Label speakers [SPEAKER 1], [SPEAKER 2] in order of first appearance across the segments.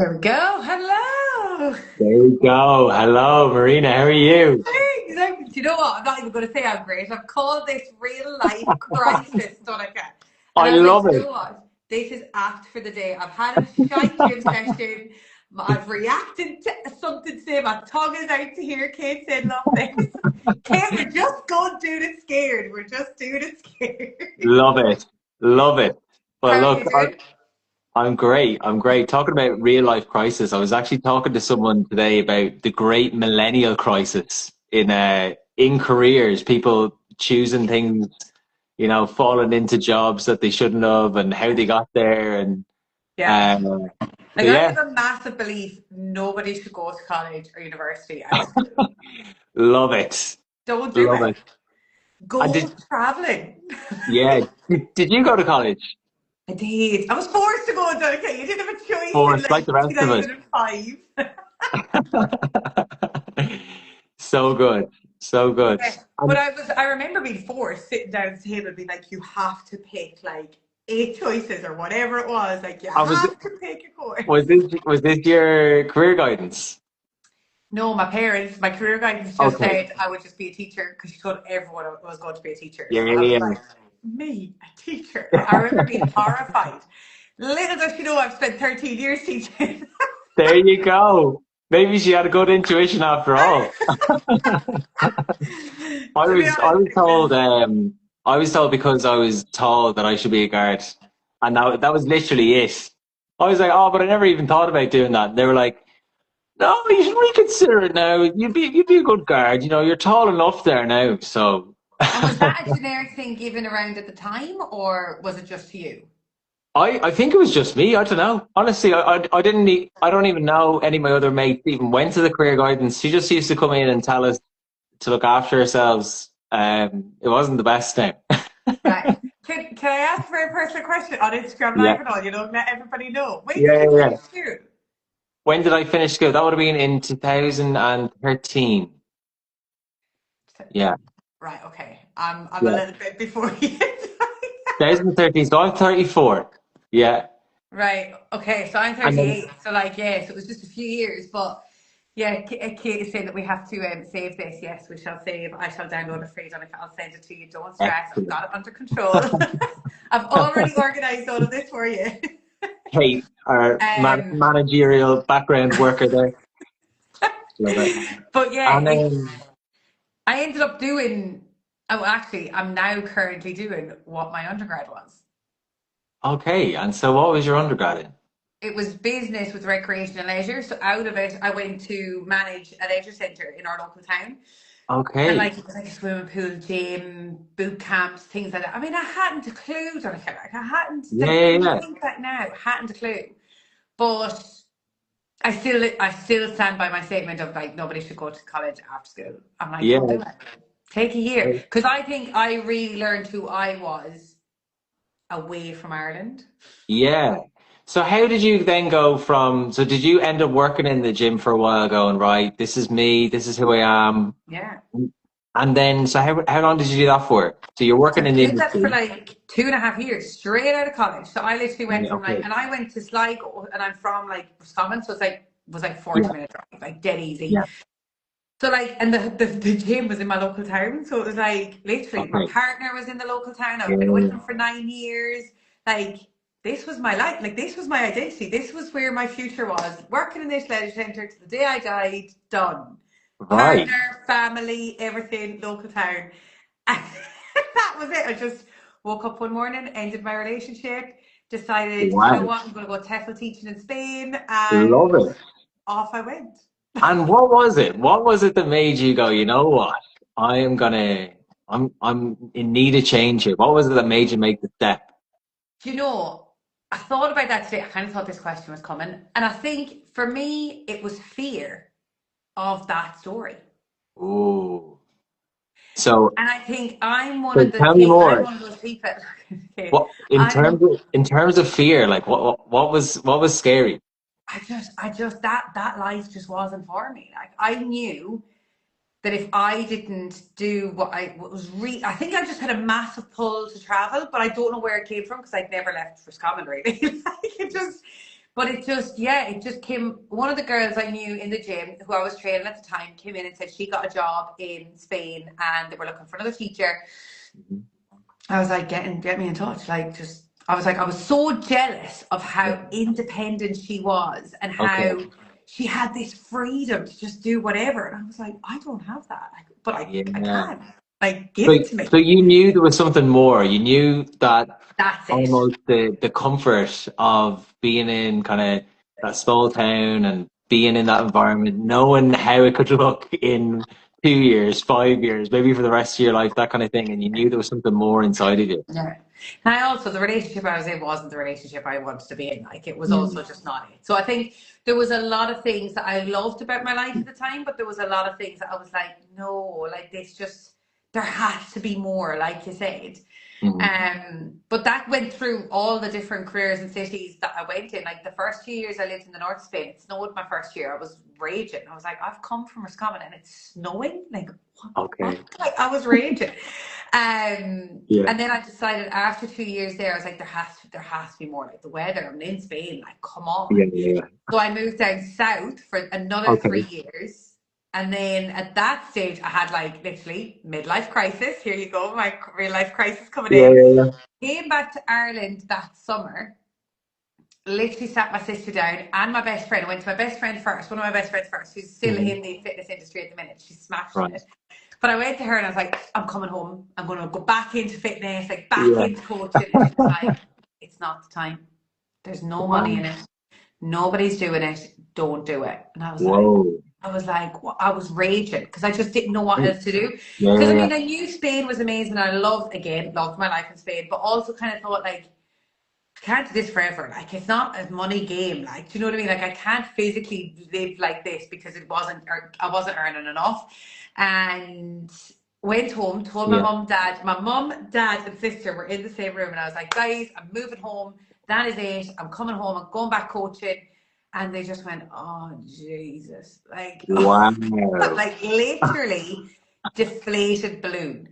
[SPEAKER 1] There we go. Hello.
[SPEAKER 2] There we go. Hello, Marina. How are you?
[SPEAKER 1] Exactly. Do you know what? I'm not even going to say I'm great. I've called this real life crisis, Donnacha. And
[SPEAKER 2] I
[SPEAKER 1] I was like,
[SPEAKER 2] love
[SPEAKER 1] you
[SPEAKER 2] it.
[SPEAKER 1] know what? This is act for the day. I've had a shite gym session. I've reacted to something today. My tongue is out to hear Kate said love this. Kate, we're just going to do it scared. We're just doing it scared.
[SPEAKER 2] Love it. Love it. Well,
[SPEAKER 1] How are you
[SPEAKER 2] look,
[SPEAKER 1] doing?
[SPEAKER 2] I'm great. I'm great. Talking about real life crisis, I was actually talking to someone today about the great millennial crisis in careers, people choosing things, falling into jobs that they shouldn't have and how they got there. And
[SPEAKER 1] Yeah.
[SPEAKER 2] um, so
[SPEAKER 1] Like I
[SPEAKER 2] yeah,
[SPEAKER 1] have a massive belief nobody should go to college or university out of school.
[SPEAKER 2] love it.
[SPEAKER 1] Don't do
[SPEAKER 2] Love
[SPEAKER 1] it.
[SPEAKER 2] it. And
[SPEAKER 1] Go traveling.
[SPEAKER 2] yeah, did you go to college?
[SPEAKER 1] I did. I was forced to go, Duncan. You didn't have a choice
[SPEAKER 2] Or
[SPEAKER 1] in
[SPEAKER 2] it's like
[SPEAKER 1] like
[SPEAKER 2] the rest of us.
[SPEAKER 1] 2005.
[SPEAKER 2] So good. So good.
[SPEAKER 1] Yeah. But
[SPEAKER 2] And
[SPEAKER 1] I remember being forced, sitting down at the table and being like, you have to pick like eight choices or whatever it was. Like you
[SPEAKER 2] I was
[SPEAKER 1] have to pick a course.
[SPEAKER 2] was this your career guidance?
[SPEAKER 1] No, my parents, my career guidance just
[SPEAKER 2] Okay.
[SPEAKER 1] said I would just be a teacher because she told everyone I was going to be a teacher.
[SPEAKER 2] Yeah,
[SPEAKER 1] So I
[SPEAKER 2] yeah,
[SPEAKER 1] was
[SPEAKER 2] yeah.
[SPEAKER 1] like, me, a teacher. I remember being horrified. Little does she know I've spent 13 years teaching.
[SPEAKER 2] There you go. Maybe she had a good intuition after all. I
[SPEAKER 1] To be
[SPEAKER 2] was I
[SPEAKER 1] honest,
[SPEAKER 2] was
[SPEAKER 1] it
[SPEAKER 2] told
[SPEAKER 1] was
[SPEAKER 2] I was told because I was tall that I should be a guard. And that was literally it. I was like, oh, but I never even thought about doing that. They were like, no, you should reconsider it now. You'd be a good guard. You're tall enough there now. So
[SPEAKER 1] And was that a generic thing given around at the time, or was it just to you?
[SPEAKER 2] I think it was just me. I don't know. Honestly, I didn't I don't even know any of my other mates even went to the career guidance. She just used to come in and tell us to look after ourselves. It wasn't the best thing.
[SPEAKER 1] Right. Can I ask a very personal question on Instagram
[SPEAKER 2] Yeah.
[SPEAKER 1] Live and all? You know, let everybody know. When
[SPEAKER 2] Yeah,
[SPEAKER 1] did you
[SPEAKER 2] yeah, yeah.
[SPEAKER 1] finish school?
[SPEAKER 2] When did I finish school? That would have been in 2013. Yeah.
[SPEAKER 1] Right, okay. I'm a
[SPEAKER 2] Yeah.
[SPEAKER 1] little bit before you.
[SPEAKER 2] 2013. So I'm 34. Yeah.
[SPEAKER 1] Right, okay. So I'm
[SPEAKER 2] And then
[SPEAKER 1] 38. So, like, yes, it was just a few years. But yeah, Kate is saying that we have to save this. Yes, we shall save. I shall download it for you, Donica. I'll send it to you. Don't stress. I've
[SPEAKER 2] excellent.
[SPEAKER 1] got it under control. I've already organized all of this for you.
[SPEAKER 2] Kate, our
[SPEAKER 1] Um,
[SPEAKER 2] managerial background worker there. Love it.
[SPEAKER 1] but yeah,
[SPEAKER 2] And then,
[SPEAKER 1] I ended up doing. Oh, actually, I'm now currently doing what my undergrad was.
[SPEAKER 2] okay. And so what was your undergrad in?
[SPEAKER 1] It was business with recreation and leisure. So out of it, I went to manage a leisure centre in our local town. And
[SPEAKER 2] Okay.
[SPEAKER 1] like it was like a swimming pool, gym, boot camps, things like that. I mean, I hadn't a clue, Donna. Like I hadn't
[SPEAKER 2] Yeah,
[SPEAKER 1] like
[SPEAKER 2] yeah,
[SPEAKER 1] when you
[SPEAKER 2] yeah.
[SPEAKER 1] think back now, hadn't a clue. But I still stand by my statement of like nobody should go to college after school. I'm like, don't
[SPEAKER 2] Yeah.
[SPEAKER 1] do it. Take a year. Because I think I really learned who I was away from Ireland.
[SPEAKER 2] Yeah. So how did you then go from, so did you end up working in the gym for a while going, right, this is me, this is who I am.
[SPEAKER 1] Yeah.
[SPEAKER 2] And then, so how long did you do that for? So you're
[SPEAKER 1] I
[SPEAKER 2] working in the
[SPEAKER 1] did that for
[SPEAKER 2] industry.
[SPEAKER 1] like 2.5 years, straight out of college. So I literally went
[SPEAKER 2] Yeah,
[SPEAKER 1] from like,
[SPEAKER 2] okay.
[SPEAKER 1] and I went to Sligo, and I'm from like Roscommon, so it's like was like
[SPEAKER 2] Yeah,
[SPEAKER 1] 40 minute drive, like dead easy.
[SPEAKER 2] yeah.
[SPEAKER 1] So like, and the gym was in my local town, so it was like literally my
[SPEAKER 2] Okay.
[SPEAKER 1] partner was in the local town.
[SPEAKER 2] Yeah,
[SPEAKER 1] I've been
[SPEAKER 2] yeah,
[SPEAKER 1] with
[SPEAKER 2] yeah.
[SPEAKER 1] him for 9 years. Like this was my life. Like this was my identity. This was where my future was. Working in this leisure centre to the day I died. Done.
[SPEAKER 2] Right.
[SPEAKER 1] Partner, family, everything, local town. And that was it. I just woke up one morning, ended my relationship, decided, "Do you know
[SPEAKER 2] Wow.
[SPEAKER 1] what, I'm going to go TEFL teaching in Spain,"
[SPEAKER 2] Love
[SPEAKER 1] and
[SPEAKER 2] it.
[SPEAKER 1] off I went.
[SPEAKER 2] And what was it? What was it that made you go, you know what? I am gonna, I'm in need of change here. What was it that made you make the step?
[SPEAKER 1] Do you know, I thought about that today. I kind of thought this question was coming. And I think for me, it was fear of that story.
[SPEAKER 2] Ooh. So,
[SPEAKER 1] And I think
[SPEAKER 2] so tell me
[SPEAKER 1] I'm
[SPEAKER 2] more.
[SPEAKER 1] one of those people. Okay,
[SPEAKER 2] What in
[SPEAKER 1] I'm
[SPEAKER 2] terms of fear, like what was scary?
[SPEAKER 1] I just that life just wasn't for me. Like I knew that if I didn't do what was I think I just had a massive pull to travel, but I don't know where it came from because I'd never left for Scotland really. Like it just But it just came. One of the girls I knew in the gym who I was training at the time came in and said she got a job in Spain and they were looking for another teacher.
[SPEAKER 2] Mhm.
[SPEAKER 1] I was like, get me in touch. Like, just, I was like, I was so jealous of
[SPEAKER 2] Yeah.
[SPEAKER 1] how independent she was and
[SPEAKER 2] Okay.
[SPEAKER 1] how she had this freedom to just do whatever. And I was like, I don't have that. Like, but I
[SPEAKER 2] Yeah.
[SPEAKER 1] can. Like, give
[SPEAKER 2] So,
[SPEAKER 1] it to me.
[SPEAKER 2] so you knew there was something more. You knew that
[SPEAKER 1] That's it.
[SPEAKER 2] almost the comfort of being in kind of that small town and being in that environment, knowing how it could look in 2 years, 5 years, maybe for the rest of your life, that kind of thing. And you knew there was something more inside of you.
[SPEAKER 1] Yeah. And I also, the relationship I was in wasn't the relationship I wanted to be in. Like, it was
[SPEAKER 2] Mm.
[SPEAKER 1] also just not it. So I think there was a lot of things that I loved about my life at the time, but there was a lot of things that I was like, no, like, this just, there has to be more, like you said.
[SPEAKER 2] Mhm.
[SPEAKER 1] But that went through all the different careers and cities that I went in. Like, the first 2 years I lived in the North of Spain, it snowed my first year. I was raging. I was like, I've come from Roscommon and it's snowing. Like, what?
[SPEAKER 2] Okay.
[SPEAKER 1] Like, I was raging.
[SPEAKER 2] Yeah.
[SPEAKER 1] And then I decided after 2 years there, I was like, there has to be more. Like, the weather. I'm in Spain. Like, come
[SPEAKER 2] Yeah.
[SPEAKER 1] on.
[SPEAKER 2] Yeah.
[SPEAKER 1] So I moved down south for another
[SPEAKER 2] Okay.
[SPEAKER 1] 3 years. And then at that stage, I had like literally midlife crisis. Here you go, my real life crisis coming
[SPEAKER 2] Yeah.
[SPEAKER 1] in.
[SPEAKER 2] Yeah. Yeah.
[SPEAKER 1] Came back to Ireland that summer. Literally sat my sister down and my best friend. I went to my best friend first, one of my best friends first, who's still
[SPEAKER 2] Mhm.
[SPEAKER 1] in the fitness industry at the minute. She's smashing
[SPEAKER 2] Right.
[SPEAKER 1] it. But I went to her and I was like, I'm coming home. I'm going to go back into fitness, like back
[SPEAKER 2] Yeah.
[SPEAKER 1] into coaching. And she was like, it's not the time. There's no money
[SPEAKER 2] Wow.
[SPEAKER 1] in it. Nobody's doing it. Don't do it. And
[SPEAKER 2] Whoa.
[SPEAKER 1] I was raging because I just didn't know what else to do.
[SPEAKER 2] Yeah.
[SPEAKER 1] Because I
[SPEAKER 2] Yeah. Yeah.
[SPEAKER 1] mean, I knew Spain was amazing. I loved my life in Spain, but also kind of thought like, I can't do this forever. Like, it's not a money game. Like, do you know what I mean? Like, I can't physically live like this because I wasn't earning enough. And went home, told my
[SPEAKER 2] Yeah.
[SPEAKER 1] mum, dad. My mum, dad, and sister were in the same room, and I was like, guys, I'm moving home. That is it. I'm coming home. I'm going back coaching. And they just went, oh Jesus, like,
[SPEAKER 2] Wow.
[SPEAKER 1] like literally deflated balloon.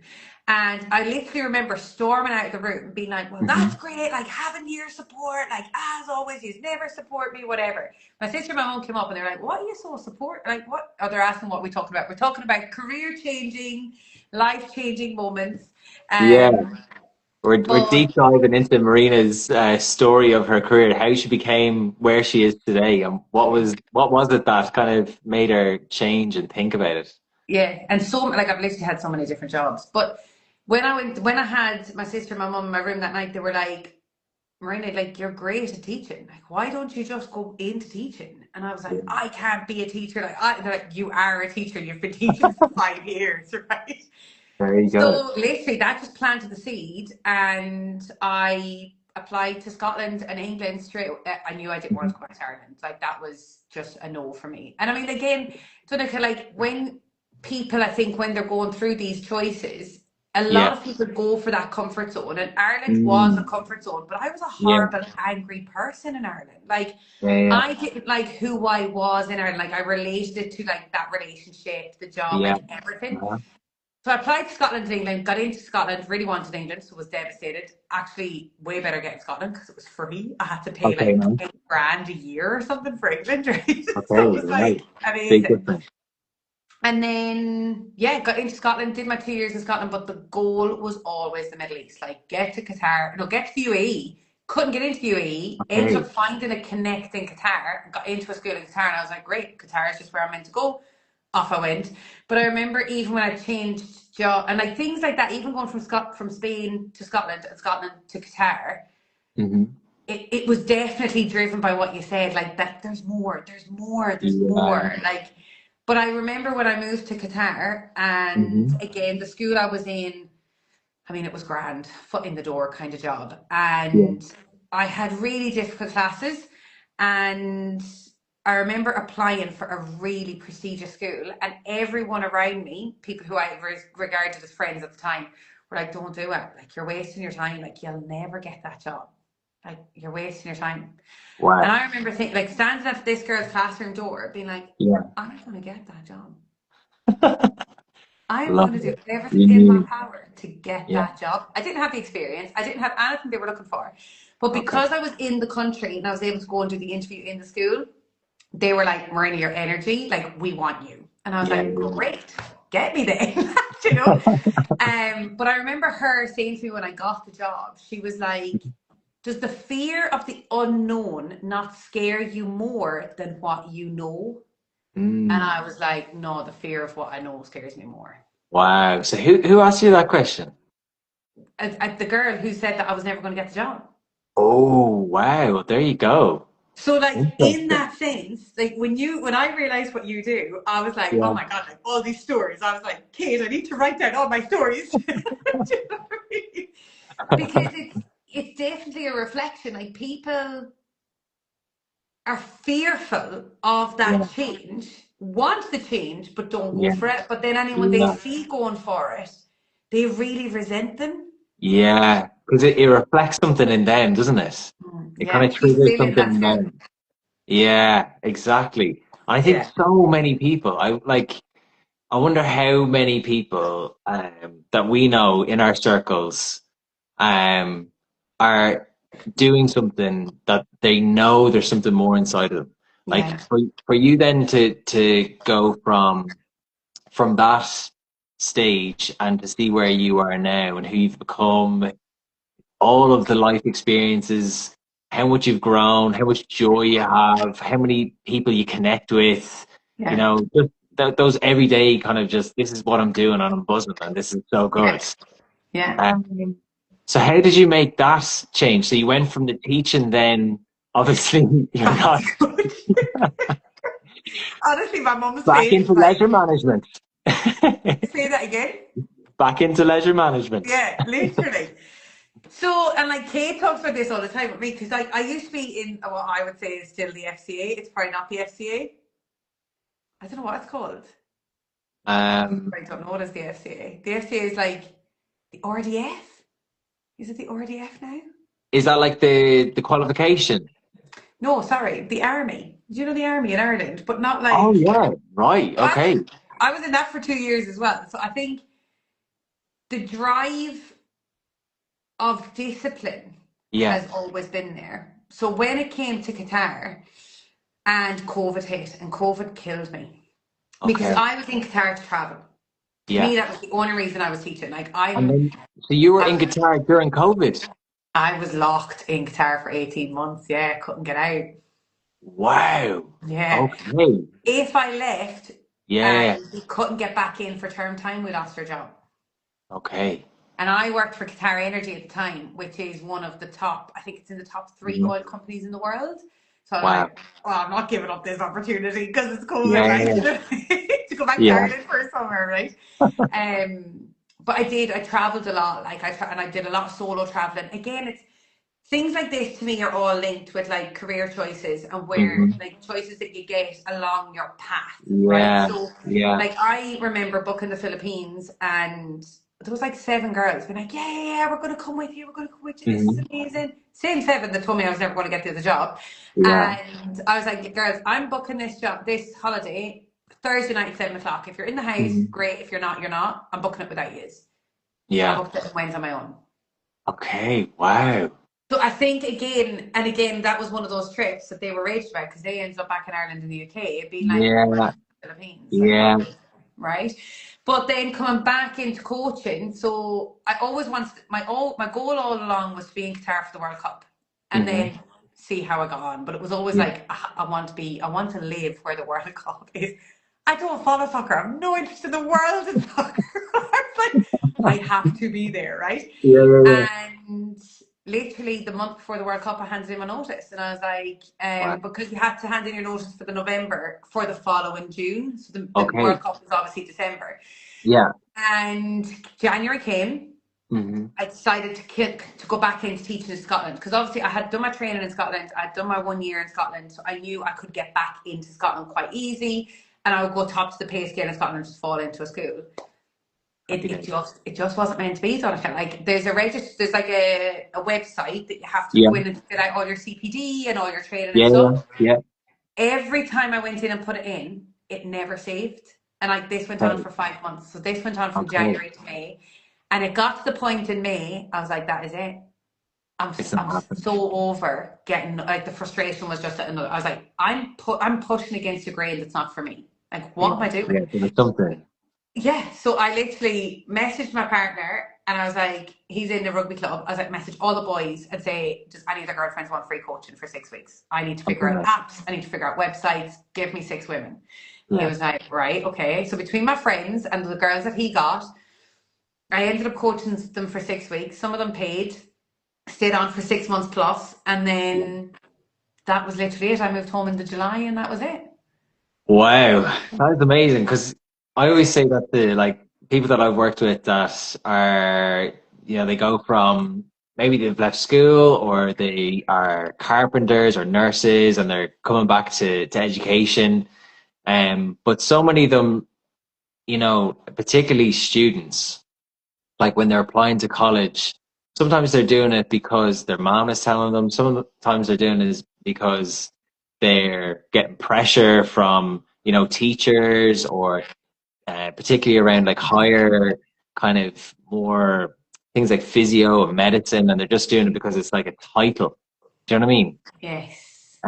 [SPEAKER 1] And I literally remember storming out of the room, being like, well, that's
[SPEAKER 2] Mhm.
[SPEAKER 1] great. Like, having your support, like, as always, you never support me, whatever. My sister and my mom came up and they were like, what are you so support? Like, what? Oh, they're asking what we talking about. We're talking about career changing, life changing moments.
[SPEAKER 2] Yeah.
[SPEAKER 1] Um,
[SPEAKER 2] We're
[SPEAKER 1] but
[SPEAKER 2] deep diving into Marina's story of her career, how she became where she is today, and
[SPEAKER 1] yeah.
[SPEAKER 2] what was it that kind of made her change and think about it?
[SPEAKER 1] Yeah, and so like I've literally had so many different jobs. But when I had my sister and my mum in my room that night, they were like, Marina, like you're great at teaching. Like, why don't you just go into teaching? And I was like,
[SPEAKER 2] Yeah.
[SPEAKER 1] I can't be a teacher. They're like, you are a teacher. You've been teaching for 5 years, right?
[SPEAKER 2] There you go.
[SPEAKER 1] So literally that just planted the seed and I applied to Scotland and England straight. I knew I didn't want
[SPEAKER 2] Mhm.
[SPEAKER 1] to go back to Ireland. Like that was just a no for me. And I mean, again, Donnacha, like when people, I think when they're going through these choices, a lot
[SPEAKER 2] Yeah.
[SPEAKER 1] of people go for that comfort zone and Ireland was a
[SPEAKER 2] Mm.
[SPEAKER 1] comfort zone, but I was a
[SPEAKER 2] Yeah.
[SPEAKER 1] horrible, angry person in Ireland. Like
[SPEAKER 2] Yeah. Yeah.
[SPEAKER 1] I didn't like who I was in Ireland. Like I related it to like that relationship, the job,
[SPEAKER 2] Yeah.
[SPEAKER 1] like everything.
[SPEAKER 2] Uh-huh.
[SPEAKER 1] So I applied to Scotland and England, got into Scotland, really wanted England, so was devastated. Actually, way better getting Scotland because it was free. I had to pay
[SPEAKER 2] Okay,
[SPEAKER 1] like
[SPEAKER 2] man.
[SPEAKER 1] 8 grand a year or something for England, right? So it
[SPEAKER 2] Okay,
[SPEAKER 1] was
[SPEAKER 2] right.
[SPEAKER 1] like
[SPEAKER 2] Big
[SPEAKER 1] amazing.
[SPEAKER 2] difference.
[SPEAKER 1] And then, yeah, got into Scotland, did my 2 years in Scotland, but the goal was always the Middle East. Like, get to Qatar, no, get to the UAE. Couldn't get into the UAE, ended
[SPEAKER 2] Okay.
[SPEAKER 1] up finding a connect in Qatar, got into a school in Qatar, and I was like, great, Qatar is just where I'm meant to go. Off I went. But I remember even when I changed job and like things like that, even going from Spain to Scotland and Scotland to Qatar,
[SPEAKER 2] Hmm.
[SPEAKER 1] it was definitely driven by what you said, like that there's
[SPEAKER 2] Yeah.
[SPEAKER 1] more. Like, but I remember when I moved to Qatar and
[SPEAKER 2] Hmm.
[SPEAKER 1] again the school I was in, I mean it was grand, foot in the door kind of job.
[SPEAKER 2] Yeah.
[SPEAKER 1] And I had really difficult classes and I remember applying for a really prestigious school and everyone around me, people who I regarded as friends at the time, were like, don't do it. Like you're wasting your time. Like you'll never get that job. Like you're wasting your time. And
[SPEAKER 2] Wow.
[SPEAKER 1] I remember thinking, like standing at this girl's classroom door, being like,
[SPEAKER 2] Yeah.
[SPEAKER 1] I'm going to get that job. I'm
[SPEAKER 2] Love
[SPEAKER 1] going to do
[SPEAKER 2] it. You
[SPEAKER 1] everything in my
[SPEAKER 2] knew.
[SPEAKER 1] power to get
[SPEAKER 2] Yeah.
[SPEAKER 1] that job. I didn't have the experience. I didn't have anything they were looking for. But
[SPEAKER 2] Okay.
[SPEAKER 1] because I was in the country and I was able to go and do the interview in the school, they were like, Marina, your energy, like, we want you. And I was
[SPEAKER 2] Yeah.
[SPEAKER 1] like, great, get me then, you know? But I remember her saying to me when I got the job, she was like, does the fear of the unknown not scare you more than what you know? And
[SPEAKER 2] Mm.
[SPEAKER 1] I was like, no, the fear of what I know scares me more.
[SPEAKER 2] Wow. So who asked you that question?
[SPEAKER 1] The girl who said that I was never going to get the job.
[SPEAKER 2] Oh, wow. There you go.
[SPEAKER 1] So like in
[SPEAKER 2] Interesting.
[SPEAKER 1] that sense, like when I realized what you do, I was like, oh
[SPEAKER 2] Yeah.
[SPEAKER 1] my God, like all these stories. I was like, Kate, I need to write down all my stories. Do you know what I mean? Because it's definitely a reflection. Like people are fearful of
[SPEAKER 2] Yeah.
[SPEAKER 1] that change, want the change, but don't go
[SPEAKER 2] Yeah.
[SPEAKER 1] for it. But then anyone they
[SPEAKER 2] Yeah.
[SPEAKER 1] see going for it, they really resent them.
[SPEAKER 2] Yeah. Because it reflects something in them, doesn't it? It kind
[SPEAKER 1] Yeah,
[SPEAKER 2] of
[SPEAKER 1] she's
[SPEAKER 2] triggers
[SPEAKER 1] still in
[SPEAKER 2] something
[SPEAKER 1] that
[SPEAKER 2] in
[SPEAKER 1] school.
[SPEAKER 2] them. Yeah, exactly. I think
[SPEAKER 1] Yeah,
[SPEAKER 2] so many people, I wonder how many people that we know in our circles um are doing something that they know there's something more inside of them. Like
[SPEAKER 1] yeah,
[SPEAKER 2] for you then to go from that stage and to see where you are now and who you've become, all of the life experiences, how much you've grown, how much joy you have, how many people you connect with,
[SPEAKER 1] yeah,
[SPEAKER 2] just those everyday kind of just, this is what I'm doing and I'm buzzing and this is so
[SPEAKER 1] yeah,
[SPEAKER 2] good.
[SPEAKER 1] yeah.
[SPEAKER 2] Um, so how did you make that change? So you went from the teaching then, obviously you're
[SPEAKER 1] Back
[SPEAKER 2] not
[SPEAKER 1] to school. Honestly, my mum's
[SPEAKER 2] back
[SPEAKER 1] face
[SPEAKER 2] into
[SPEAKER 1] is like,
[SPEAKER 2] leisure management.
[SPEAKER 1] say that again.
[SPEAKER 2] Back into leisure management.
[SPEAKER 1] Yeah, literally. So, and like Kate talks about this all the time with me because like I used to be in what I would say is still the FCA. It's probably not the FCA. I don't know what it's called.
[SPEAKER 2] Um,
[SPEAKER 1] I don't know what is the FCA. The FCA is like the RDF. Is it the RDF now?
[SPEAKER 2] is that like the qualification?
[SPEAKER 1] No, sorry, the Army. Do you know the Army in Ireland? But not
[SPEAKER 2] Oh
[SPEAKER 1] like
[SPEAKER 2] yeah, right.
[SPEAKER 1] I was.
[SPEAKER 2] Okay.
[SPEAKER 1] I was in that for 2 years as well. So I think the drive of discipline
[SPEAKER 2] Yeah.
[SPEAKER 1] has always been there. So when it came to Qatar and COVID hit, and COVID killed me because
[SPEAKER 2] Okay.
[SPEAKER 1] I was in Qatar to travel. To
[SPEAKER 2] Yeah.
[SPEAKER 1] me, that was the only reason I was teaching. Like
[SPEAKER 2] And then, so you were
[SPEAKER 1] I
[SPEAKER 2] in
[SPEAKER 1] was,
[SPEAKER 2] guitar during COVID.
[SPEAKER 1] I was locked in Qatar for 18 months. Yeah, couldn't get out.
[SPEAKER 2] Wow.
[SPEAKER 1] Yeah,
[SPEAKER 2] Okay.
[SPEAKER 1] if I left
[SPEAKER 2] Yeah.
[SPEAKER 1] and we couldn't get back in for term time, we lost our job.
[SPEAKER 2] Okay.
[SPEAKER 1] And I worked for Qatar Energy at the time, which is one of the top, I think it's in the top three
[SPEAKER 2] Mhm.
[SPEAKER 1] oil companies in the world. So I'm
[SPEAKER 2] Wow.
[SPEAKER 1] like, well, I'm not giving up this opportunity because it's COVID, right?
[SPEAKER 2] Yeah.
[SPEAKER 1] To go back to
[SPEAKER 2] Yeah.
[SPEAKER 1] Ireland for a summer, right? But I traveled a lot, like and I did a lot of solo traveling. Again, it's things like this to me are all linked with like career choices and where
[SPEAKER 2] Hmm.
[SPEAKER 1] like choices that you get along your path, right?
[SPEAKER 2] Yeah.
[SPEAKER 1] So
[SPEAKER 2] Yeah.
[SPEAKER 1] like I remember booking the Philippines and there was like 7 girls being like, yeah, yeah, yeah, we're gonna come with you, we're gonna come with you, this is
[SPEAKER 2] Hmm.
[SPEAKER 1] amazing. Same 7 that told me I was never gonna get the job.
[SPEAKER 2] Yeah.
[SPEAKER 1] And I was like, girls, I'm booking this holiday Thursday night at 7 o'clock. If you're in the house,
[SPEAKER 2] Hmm.
[SPEAKER 1] great. If you're not, you're not. I'm booking it without you. So I
[SPEAKER 2] Yeah.
[SPEAKER 1] booked it and went on my own.
[SPEAKER 2] Okay. Wow.
[SPEAKER 1] So I think again and again that was one of those trips that they were raged about because they ended up back in Ireland and the UK. It'd been like, well, we're
[SPEAKER 2] Yeah.
[SPEAKER 1] not in the Philippines, like
[SPEAKER 2] Yeah.
[SPEAKER 1] right? But then coming back into coaching, so I always wanted my goal all along was to be in Qatar for the World Cup, and
[SPEAKER 2] Hmm.
[SPEAKER 1] then see how I got on. But it was always
[SPEAKER 2] Yeah.
[SPEAKER 1] like I want to live where the World Cup is. I don't follow soccer. I'm no interest in the world in soccer. I was like, I have to be there, right?
[SPEAKER 2] Yeah. Yeah.
[SPEAKER 1] And literally the month before the World Cup, I handed in my notice, and I was like,
[SPEAKER 2] Wow.
[SPEAKER 1] because you had to hand in your notice for the November for the following June. So the
[SPEAKER 2] Okay.
[SPEAKER 1] World Cup was obviously December,
[SPEAKER 2] Yeah.
[SPEAKER 1] and January came.
[SPEAKER 2] Hmm.
[SPEAKER 1] I decided to go back into teaching in Scotland because obviously I had done my training in Scotland. I had done my 1 year in Scotland, so I knew I could get back into Scotland quite easy, and I would go top to the pay scale in Scotland and just fall into a school. it,
[SPEAKER 2] Happy
[SPEAKER 1] it
[SPEAKER 2] days.
[SPEAKER 1] just it just wasn't meant to be, Donnacha. Like there's like a website that you have to
[SPEAKER 2] Yeah.
[SPEAKER 1] go in and fill out all your CPD and all your training and
[SPEAKER 2] Yeah. Yeah.
[SPEAKER 1] stuff.
[SPEAKER 2] Yeah.
[SPEAKER 1] Every time I went in and put it in, it never saved. And like this went on
[SPEAKER 2] Okay.
[SPEAKER 1] for 5 months. So this went on from
[SPEAKER 2] Okay.
[SPEAKER 1] January to May. And it got to the point in May, I was like, that is it.
[SPEAKER 2] It's not
[SPEAKER 1] I'm
[SPEAKER 2] happening.
[SPEAKER 1] so over getting, like, the frustration was just at another. I was like, I'm pushing against a grain that's not for me. Like, what am
[SPEAKER 2] Yeah,
[SPEAKER 1] I
[SPEAKER 2] yeah.
[SPEAKER 1] doing?
[SPEAKER 2] So there's something.
[SPEAKER 1] Yeah, so I literally messaged my partner and I was like, he's in the rugby club. I was like, message all the boys and say, does any of their girlfriends want free coaching for 6 weeks? I need to figure out
[SPEAKER 2] Okay.
[SPEAKER 1] apps. I need to figure out websites. Give me 6 women. He
[SPEAKER 2] Yeah.
[SPEAKER 1] was like, right, okay. So between my friends and the girls that he got, I ended up coaching them for 6 weeks. Some of them paid, stayed on for 6 months plus, and
[SPEAKER 2] Yeah.
[SPEAKER 1] then that was literally it. I moved home in the July and that was it.
[SPEAKER 2] Wow, that's amazing. Because I always say that the like people that I've worked with that are, they go from maybe they've left school or they are carpenters or nurses and they're coming back to education. But so many of them, particularly students, like when they're applying to college, sometimes they're doing it because their mom is telling them. Sometimes they're doing it because they're getting pressure from, teachers or particularly around like higher kind of more things like physio and medicine, and they're just doing it because it's like a title. Do you know what I mean?
[SPEAKER 1] Yes.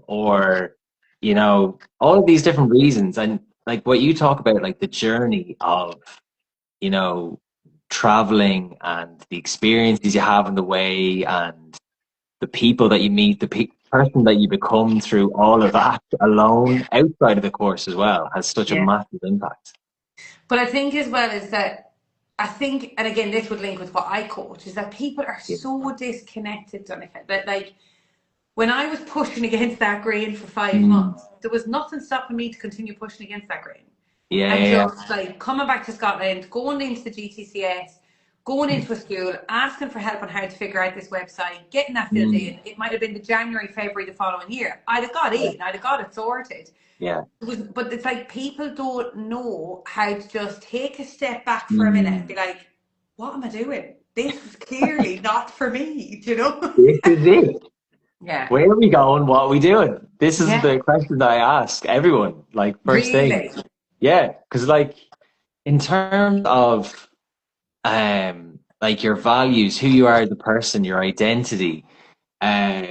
[SPEAKER 2] Or, all of these different reasons. And like what you talk about, like the journey of, you know, traveling and the experiences you have on the way and the people that you meet, the person that you become through all of that alone outside of the course as well has such a
[SPEAKER 1] Yeah.
[SPEAKER 2] massive impact.
[SPEAKER 1] But I think as well is that I think, and again, this would link with what I coach, is that people are
[SPEAKER 2] Yeah.
[SPEAKER 1] so disconnected, Donnacha, that like when I was pushing against that grain for five
[SPEAKER 2] Mm.
[SPEAKER 1] months, there was nothing stopping me to continue pushing against that grain.
[SPEAKER 2] Yeah,
[SPEAKER 1] And
[SPEAKER 2] yeah,
[SPEAKER 1] just like coming back to Scotland, going into the GTCS, going
[SPEAKER 2] yeah.
[SPEAKER 1] into a school, asking for help on how to figure out this website, getting that filled
[SPEAKER 2] Mm.
[SPEAKER 1] in. It might have been the January, February the following year. I'd have got
[SPEAKER 2] Yeah,
[SPEAKER 1] in, I'd have got it sorted.
[SPEAKER 2] yeah.
[SPEAKER 1] But it's like people don't know how to just take a step back for a minute and
[SPEAKER 2] Mm.
[SPEAKER 1] be like, what am I doing? This is clearly not for me, you know?
[SPEAKER 2] This is it.
[SPEAKER 1] Yeah.
[SPEAKER 2] Where are we going? What are we doing? This is
[SPEAKER 1] Yeah.
[SPEAKER 2] the question that I ask everyone, like first thing.
[SPEAKER 1] Really?
[SPEAKER 2] Yeah, because like in terms of like your values, who you are as a person, your identity, uh,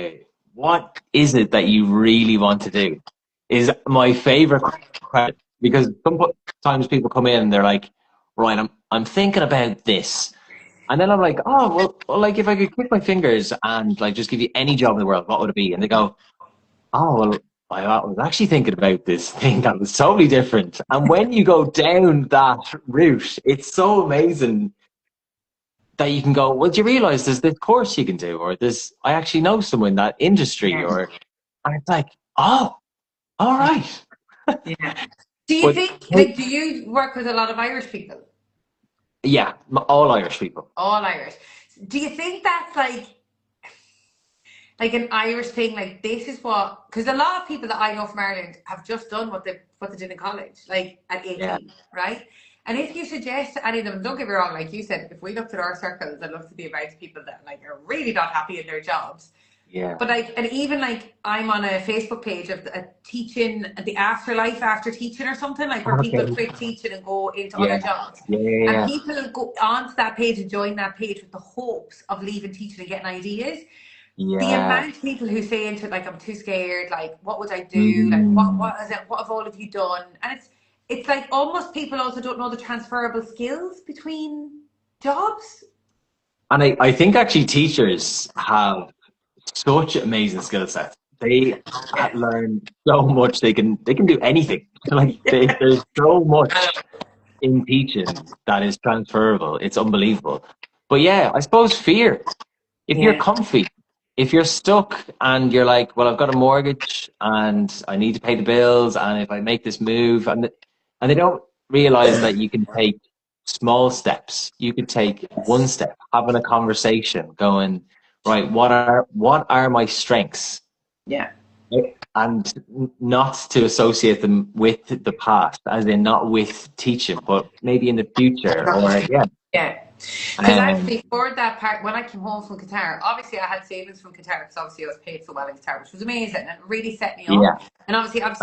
[SPEAKER 2] what is it that you really want to do? Is my favorite question because sometimes people come in and they're like, right, I'm thinking about this. And then I'm like, oh, well, like if I could click my fingers and like just give you any job in the world, what would it be? And they go, oh, well, I was actually thinking about this thing that was totally different. And when you go down that route, it's so amazing that you can go, well, do you realize there's this course you can do, or this, I actually know someone in that industry,
[SPEAKER 1] Yeah.
[SPEAKER 2] and it's like, oh, all right.
[SPEAKER 1] Yeah. Do you
[SPEAKER 2] But
[SPEAKER 1] think, like, do you work with a lot of Irish people?
[SPEAKER 2] yeah, all Irish people.
[SPEAKER 1] All Irish. Do you think that's like an Irish thing? Like this is what, because a lot of people that I know from Ireland have just done what they did in college, like at
[SPEAKER 2] Yeah.
[SPEAKER 1] 18, right? And if you suggest to any of them, don't get me wrong, like you said, if we looked at our circles, I'd love to be about people that like are really not happy in their jobs.
[SPEAKER 2] Yeah.
[SPEAKER 1] But like, and even like, I'm on a Facebook page of teaching the afterlife after teaching or something, like where people
[SPEAKER 2] Okay.
[SPEAKER 1] quit teaching and go into
[SPEAKER 2] Yeah.
[SPEAKER 1] other jobs.
[SPEAKER 2] Yeah. Yeah.
[SPEAKER 1] And
[SPEAKER 2] Yeah.
[SPEAKER 1] people go onto that page and join that page with the hopes of leaving teaching and getting ideas. The
[SPEAKER 2] Yeah.
[SPEAKER 1] amount of people who say into it, like, I'm too scared, like, what would I do? Like,
[SPEAKER 2] Mm.
[SPEAKER 1] what is it? What have all of you done? And it's like almost people also don't know the transferable skills between jobs.
[SPEAKER 2] And I think actually teachers have such amazing skill sets. They
[SPEAKER 1] Yeah.
[SPEAKER 2] learn so much. They can do anything. Like there's so much in teaching that is transferable. It's unbelievable. But yeah, I suppose fear. If you're
[SPEAKER 1] Yeah.
[SPEAKER 2] comfy, if you're stuck and you're like, well, I've got a mortgage and I need to pay the bills, and if I make this move, and they don't realize that you can take small steps. You could take one step, having a conversation, going, right, what are my strengths?
[SPEAKER 1] Yeah.
[SPEAKER 2] And not to associate them with the past, as in not with teaching, but maybe in the future, or yeah.
[SPEAKER 1] Yeah. Because
[SPEAKER 2] Um,
[SPEAKER 1] actually, for that part, when I came home from Qatar, obviously I had savings from Qatar because obviously I was paid so well in Qatar, which was amazing and it really set me up.
[SPEAKER 2] yeah.
[SPEAKER 1] And obviously,
[SPEAKER 2] Um,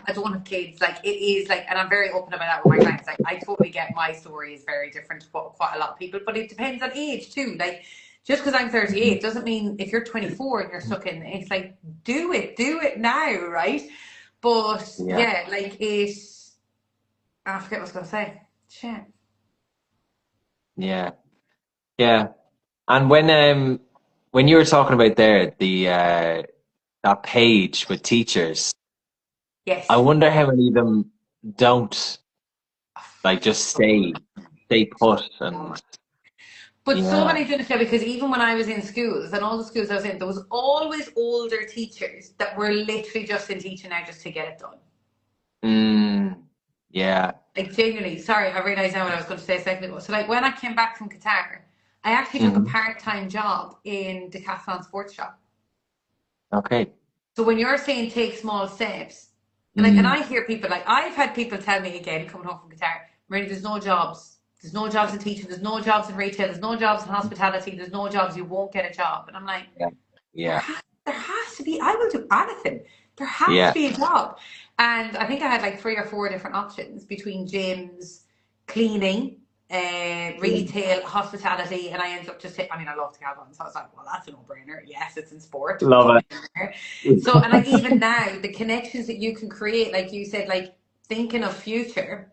[SPEAKER 1] I don't have kids. Like, it is like, and I'm very open about that with my clients. Like, I totally get my story is very different to what quite a lot of people, but it depends on age too. Like, just because I'm 38 doesn't mean if you're 24 and you're stuck in it, it's like, do it now, right? But
[SPEAKER 2] Yeah.
[SPEAKER 1] yeah, like I forget what I was going to say. Shit.
[SPEAKER 2] Yeah. Yeah. And when you were talking about there, that page with teachers, I
[SPEAKER 1] Yes.
[SPEAKER 2] wonder how many of them don't like just stay put and
[SPEAKER 1] But so
[SPEAKER 2] yeah.
[SPEAKER 1] many didn't say, because even when I was in schools and all the schools I was in, there was always older teachers that were literally just in teaching now just to get it done.
[SPEAKER 2] Mm, yeah.
[SPEAKER 1] Like genuinely, sorry, I realised now what I was going to say a second ago. So like when I came back from Qatar, I actually took a
[SPEAKER 2] Hmm.
[SPEAKER 1] part-time job in Decathlon sports shop.
[SPEAKER 2] Okay.
[SPEAKER 1] So when you're saying take small steps, and
[SPEAKER 2] Mm,
[SPEAKER 1] I hear people like I've had people tell me again coming home from Qatar, Marie, there's no jobs. There's no jobs in teaching, there's no jobs in retail, there's no jobs in hospitality, there's no jobs, you won't get a job. And I'm like,
[SPEAKER 2] yeah. Yeah.
[SPEAKER 1] there has to be, I will do anything. There has to
[SPEAKER 2] Yeah.
[SPEAKER 1] be a job. And I think I had like 3 or 4 different options between gyms, cleaning, retail, hospitality, and I ended up just, I mean, I love to Decathlon, so I was like, well, that's a no-brainer. Yes, it's in sport. Put
[SPEAKER 2] Love
[SPEAKER 1] me in there.
[SPEAKER 2] it.
[SPEAKER 1] So, and like even now, the connections that you can create, like you said, like thinking of future,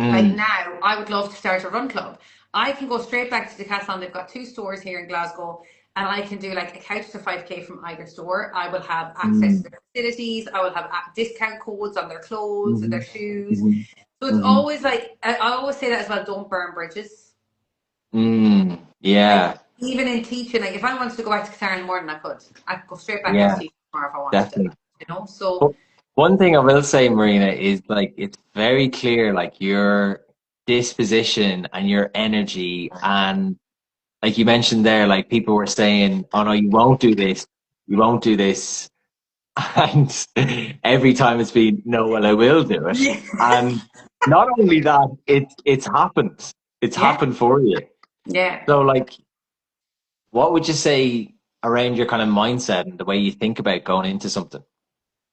[SPEAKER 1] like
[SPEAKER 2] Mm,
[SPEAKER 1] now, I would love to start a run club. I can go straight back to Decathlon. They've got 2 stores here in Glasgow, and I can do like a couch to 5K from either store. I will have access to
[SPEAKER 2] mm,
[SPEAKER 1] their facilities. I will have discount codes on their clothes and their
[SPEAKER 2] mhm,
[SPEAKER 1] shoes.
[SPEAKER 2] mhm,
[SPEAKER 1] So it's
[SPEAKER 2] mhm.
[SPEAKER 1] always like, I always say that as well, don't burn bridges.
[SPEAKER 2] Mm,
[SPEAKER 1] Like,
[SPEAKER 2] yeah.
[SPEAKER 1] even in teaching, like if I wanted to go back to Qatar in the morning, I could. I could go straight back into
[SPEAKER 2] Yeah.
[SPEAKER 1] teaching tomorrow if I wanted to,
[SPEAKER 2] Definitely.
[SPEAKER 1] you know? So,
[SPEAKER 2] But one thing I will say, Marina, is like it's very clear, like your disposition and your energy, and like you mentioned there, like people were saying, "Oh no, you won't do this, you won't do this," and every time it's been, "No, well, I will do it."
[SPEAKER 1] yeah.
[SPEAKER 2] And not only that, it's happened. It's
[SPEAKER 1] Yeah.
[SPEAKER 2] happened for you.
[SPEAKER 1] Yeah.
[SPEAKER 2] So, like, what would you say around your kind of mindset and the way you think about going into something?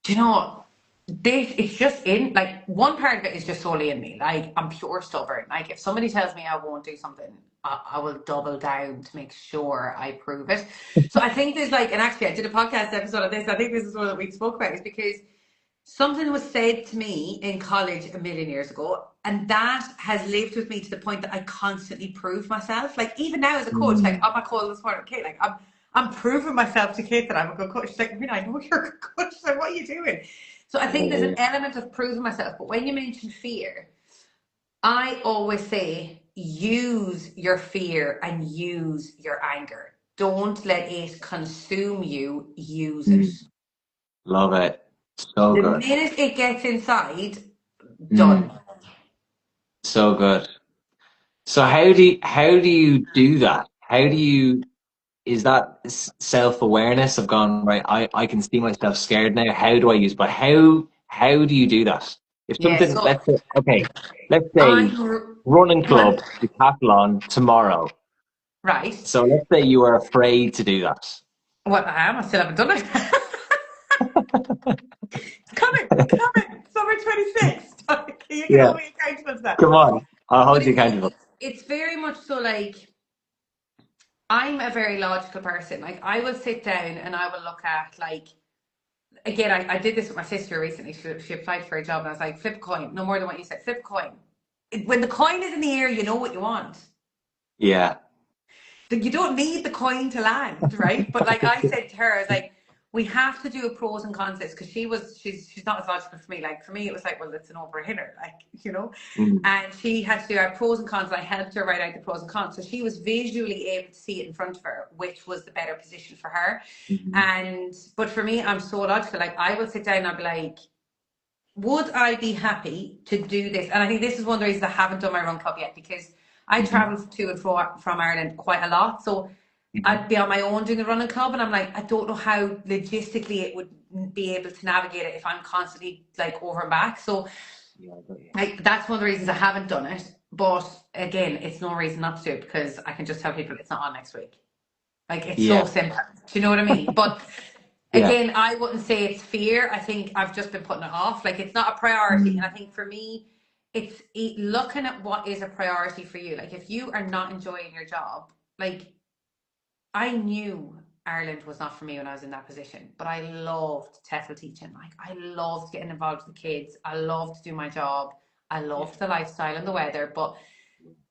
[SPEAKER 1] Do you know what? This it's just in like one part of it is just solely in me. Like I'm pure stubborn. Like if somebody tells me I won't do something, I will double down to make sure I prove it. So I think there's like, and actually I did a podcast episode of this. I think this is one that we spoke about, is because something was said to me in college a million years ago, and that has lived with me to the point that I constantly prove myself. Like even now as a coach, like
[SPEAKER 2] Mm,
[SPEAKER 1] on my call this morning, Kate, like I'm proving myself to Kate that I'm a good coach. She's like, I mean, I know you're a good coach. So what are you doing? So I think there's an
[SPEAKER 2] yeah,
[SPEAKER 1] element of proving myself. But when you mention fear, I always say use your fear and use your anger. Don't let it consume you. Use it.
[SPEAKER 2] mm, love it. So
[SPEAKER 1] The
[SPEAKER 2] good.
[SPEAKER 1] minute it gets inside, done.
[SPEAKER 2] Mm, so good. So how do you do that? How do you is that self-awareness of gone right? I can see myself scared now. How do I use? But how do you do that? If
[SPEAKER 1] Yeah.
[SPEAKER 2] something,
[SPEAKER 1] So
[SPEAKER 2] let's say, okay, let's say
[SPEAKER 1] I'm
[SPEAKER 2] running
[SPEAKER 1] go on.
[SPEAKER 2] club, decathlon tomorrow.
[SPEAKER 1] Right.
[SPEAKER 2] So let's say you are afraid to do that.
[SPEAKER 1] What I am, I still haven't done it. Coming, coming, summer 26. You can
[SPEAKER 2] Yeah,
[SPEAKER 1] hold me accountable to that.
[SPEAKER 2] come on. I'll
[SPEAKER 1] But
[SPEAKER 2] hold you accountable.
[SPEAKER 1] it's very much so like I'm a very logical person. Like I will sit down and I will look at like again, I did this with my sister recently. She applied for a job and I was like, flip a coin, no more than what you said. Flip a coin. When the coin is in the air, you know what you want.
[SPEAKER 2] Yeah.
[SPEAKER 1] You don't need the coin to land, right? But like I said to her, I was like, we have to do a pros and cons list because she's not as logical for me. Like for me, it was like, well, it's an over-hitter, like
[SPEAKER 2] Mm,
[SPEAKER 1] And she had to do our pros and cons. And I helped her write out the pros and cons, so she was visually able to see it in front of her, which was the better position for her.
[SPEAKER 2] mhm,
[SPEAKER 1] And but for me, I'm so logical. Like I will sit down and I'll be like, would I be happy to do this? And I think this is one of the reasons I haven't done my run club yet because I
[SPEAKER 2] mhm,
[SPEAKER 1] travel to and from Ireland quite a lot. So
[SPEAKER 2] mhm.
[SPEAKER 1] I'd be on my own doing the running club, and I'm like, I don't know how logistically it would be able to navigate it if I'm constantly like over and back. So
[SPEAKER 2] Yeah, I got you.
[SPEAKER 1] like that's one of the reasons I haven't done it. But again, it's no reason not to do it because I can just tell people it's not on next week. Like it's so
[SPEAKER 2] Yeah,
[SPEAKER 1] simple. Do you know what I mean? But
[SPEAKER 2] yeah.
[SPEAKER 1] again, I wouldn't say it's fear. I think I've just been putting it off. Like it's not a priority. And
[SPEAKER 2] Mm,
[SPEAKER 1] I think for me, it's looking at what is a priority for you. Like if you are not enjoying your job, like I knew Ireland was not for me when I was in that position, but I loved TEFL teaching. Like, I loved getting involved with the kids. I loved to do my job. I
[SPEAKER 2] Yeah.
[SPEAKER 1] loved the lifestyle and the weather, but